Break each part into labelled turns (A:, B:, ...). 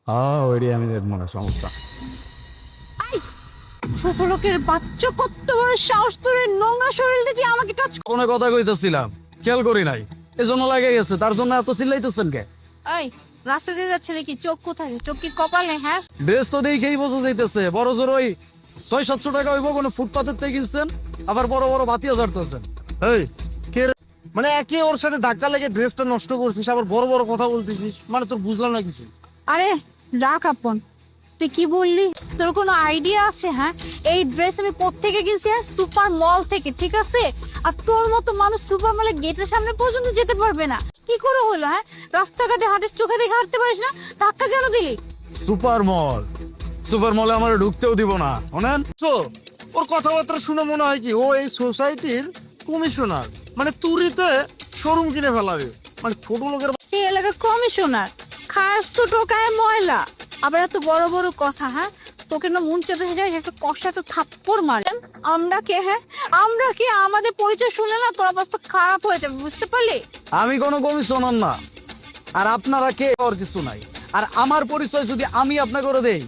A: ওইটাই আমি দেখবো না, সমস্যা।
B: আই ছোট লোকের বাচ্চা, কত বড় সাহস তোর এই নোংরা শরীরটা দিয়ে আমাকে টাচ।
A: কোনো কথা কইতেছিলাম, খেয়াল করি নাই, এজন্য লাগে গেছে, তার জন্য এত চিল্লাইতেছেন কে?
B: এই রাস্তা দিয়ে যাচ্ছে নাকি? চোখ কোথায়? চোখ কি কপালে? হ্যাঁ,
A: ড্রেস তো দেখেই বোঝা যাইতেছে, বড় জোর ওই 600-700 টাকা হইব, কোনো ফুটপাতের থেকে কিনছেন, আবার বড় বড় বাতিয়া ঝাড়তেছেন।
C: এই কে রে? মানে একে ওর সাথে ধাক্কা লেগে ড্রেসটা নষ্ট করছিস, আবার বড় বড় কথা বলতেছিস, মানে তোর বুঝলাম না কিছু।
B: আরে রাখ আপন, তুই কি বললি? তোর কোনো আইডিয়া আছে? হ্যাঁ, এই ড্রেস আমি কোত্থেকে কিনছি? হ্যাঁ, সুপার মল থেকে, ঠিক আছে? আর তোর মতো মানুষ সুপার মলের গেটের সামনে পর্যন্ত যেতে পারবে না। কি করে হলো? হ্যাঁ, রাস্তাঘাটে হাঁটিস, চোখে দেখে হাঁটতে পারিস না, ধাক্কা কেন দিলি?
A: সুপার মল, সুপার মলে আমার ঢুকতেও দিব না, শোনেন?
C: তো ওর কথাবার্তা শুনে মনে হয় কি ও এই সোসাইটির কমিশনার, মানে তুরিতে শোরুম কিনে ফেলাবে, মানে ছোট লোকের।
B: সে এলাকার কমিশনার, খাস তো টোকায় ময়লা, আবার এত বড় বড় কথা। হ্যাঁ, তোকে না মন চাইতে যায় একটা কষাতে থাপ্পড় মারে। আমরা কে? হ্যাঁ, আমরা কে? আমাদের পরিচয় শুনে না তোর অবস্থা খারাপ হয়ে যাবে, বুঝতে পারলি?
A: আমি কোনো কমিশনার না, আর আপনারা কে আর কিছু নাই। আর আমার পরিচয় যদি আমি আপনাকে করে দেই,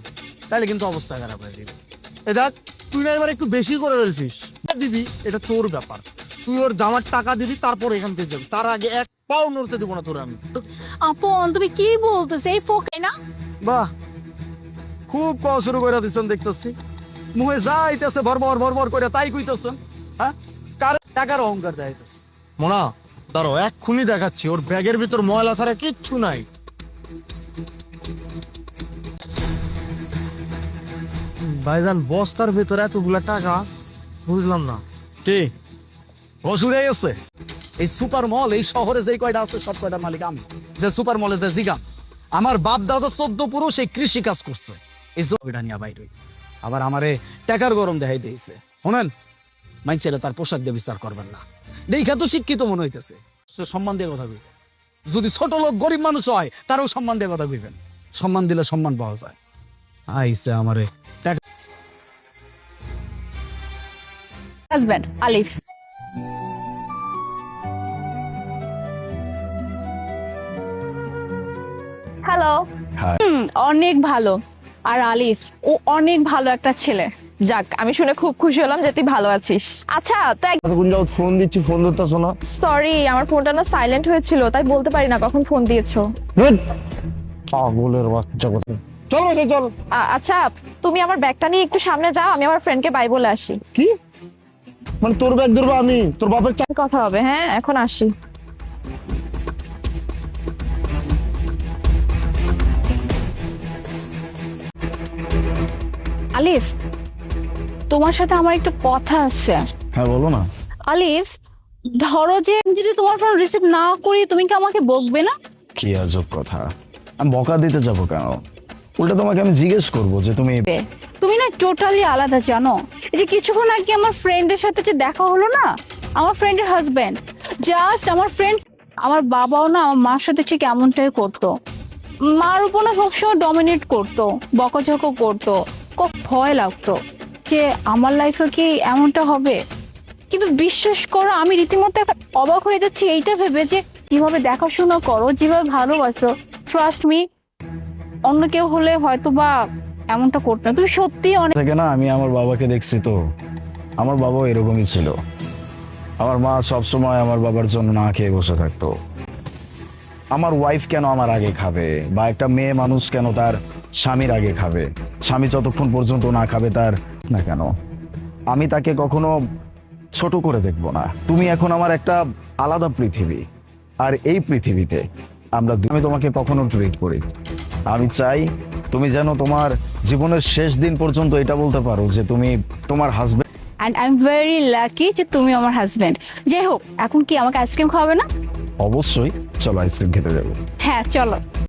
A: তাহলে কিন্তু অবস্থা খারাপ হয়ে যাবে।
C: এ দেখ, তুই না এবার একটু বেশি করে ফেলছিস। দিবি এটা তোর ব্যাপার, তুই ওর জামার টাকা দিবি, তারপর এখান থেকে যাবি, তার আগে এক পাও নড়তে দেবো না তোর আমি।
B: আপন তুমি কি বলতেছ? এই ফোকে না?
A: বাহ, খুব কওয়া শুরু করে দিচ্ছেন দেখতেছি, মুহে যাইতেছে ভরভর ভরভর করে, তাই কইতেছেন। হ্যাঁ, কার টাকার অহংকার দেখাইতেছে।
C: মোনা দাঁড়ো, এক্ষুনি দেখাচ্ছি, ওর ব্যাগের ভিতর ময়লা ছাড়া কিচ্ছু নাই। ভাইজান বস্তার ভিতরে এতগুলা টাকা, বুঝলাম না।
A: কি অসুরে গেছে? এই সুপার মল এই শহরে যে কয়টা আছে সব কয়টার মালিক আমি। যে সুপার মলে যে জিগাম, আমার বাপ দাদা 14 পুরুষ এই কৃষি কাজ করছে, এই জমিটা নিয়ে বাইরে। আবার আমারে টাকার গরম দেখাই দিয়েছে। শোনেন, মাইনছেলে তার পোশাক দিয়ে বিচার করবেন না, দেখা তো শিক্ষিত মনে হইতেছে, সে সম্মান দিয়ে কথা কইবেন। যদি ছোট লোক গরিব মানুষ হয়, তারও সম্মান দিয়ে কথা কইবেন, সম্মান দিলে সম্মান পাওয়া যায়। আইসে আমারে টাকা।
B: হাজবেন্ড আলিফ। হ্যালো। অনেক ভালো। আর আলিফ ও অনেক ভালো একটা ছেলে।
D: যাক, আমি শুনে খুব খুশি হলাম যে তুই ভালো আছিস। আচ্ছা, তো
C: কোন যাও ফোন দিচ্ছি, ফোন ধরতেছো না।
D: সরি, আমার ফোনটা না সাইলেন্ট হয়েছিল, তাই বলতে পারি না কখন ফোন দিয়েছো।
C: পাগলের বাচ্চা কথা। চল বাসায় চল।
D: আচ্ছা, তুমি আমার ব্যাগটা নিয়ে একটু সামনে যাও, আমি আমার ফ্রেন্ডকে বাই বলে আসি।
C: কি মানে তোর ব্যাগ ধরবো আমি? তোর বাপের
D: কথা হবে। হ্যাঁ, এখন আসি।
B: আলিফ, তোমার সাথে আমার একটু কথা আছে।
A: হ্যাঁ বলো না।
B: আলিফ, ধরো যে আমি যদি তোমার ফোন রিসিভ না করি, তুমি কি আমাকে বকবে না?
E: কি আজব কথা, আমি বকা দিতে যাবো কেন? উল্টা তোমাকে আমি জিজ্ঞেস করবো যে তুমি
B: তুমি না টোটালি আলাদা, জানো? এই যে কিছুক্ষণ আগে আমার ফ্রেন্ডের সাথে যে দেখা হলো না, আমার ফ্রেন্ডের হাজবেন্ড, জাস্ট আমার ফ্রেন্ড। আমার বাবাও না আমার মার সাথে ঠিক এমনটাই করতো, মার উপর না সবসময় ডমিনেট করতো, বকাঝকা করতো। খুব ভয় লাগতো যে আমার লাইফে কি এমনটা হবে। কিন্তু বিশ্বাস করো, আমি রীতিমতো এখন অবাক হয়ে যাচ্ছি এইটা ভেবে যে যেভাবে দেখাশোনা করো, যেভাবে ভালোবাসো, ট্রাস্ট মি, অন্য কেউ হলে হয়তো বা এমনটা করতো না। তুমি সত্যি অনেক।
E: থেকে না, আমি আমার বাবাকে দেখছি তো, আমার বাবাও এরকমই ছিল। আমার মা সবসময় আমার বাবার জন্য না খেয়ে বসে থাকতো। আমার ওয়াইফ কেন আমার আগে খাবে, বা একটা মেয়ে মানুষ কেন তার স্বামীর আগে খাবে? স্বামী যতক্ষণ পর্যন্ত না খাবে তার না কেন? আমি তাকে কখনো ছোট করে দেখবো না। তুমি এখন আমার একটা আলাদা পৃথিবী, আর এই পৃথিবীতে আমি তোমাকে কখনো ট্রিট করি। আমি চাই তুমি যেন তোমার জীবনের শেষ দিন পর্যন্ত এটা বলতে পারো যে তুমি তোমার husband.
B: And I am very lucky যে তুমি আমার হাজবেন্ড। যাই হোক, এখন কি আমাকে আইসক্রিম খাওয়াবে না?
E: অবশ্যই, চলো আইসক্রিম খেতে যাবো।
B: হ্যাঁ চলো।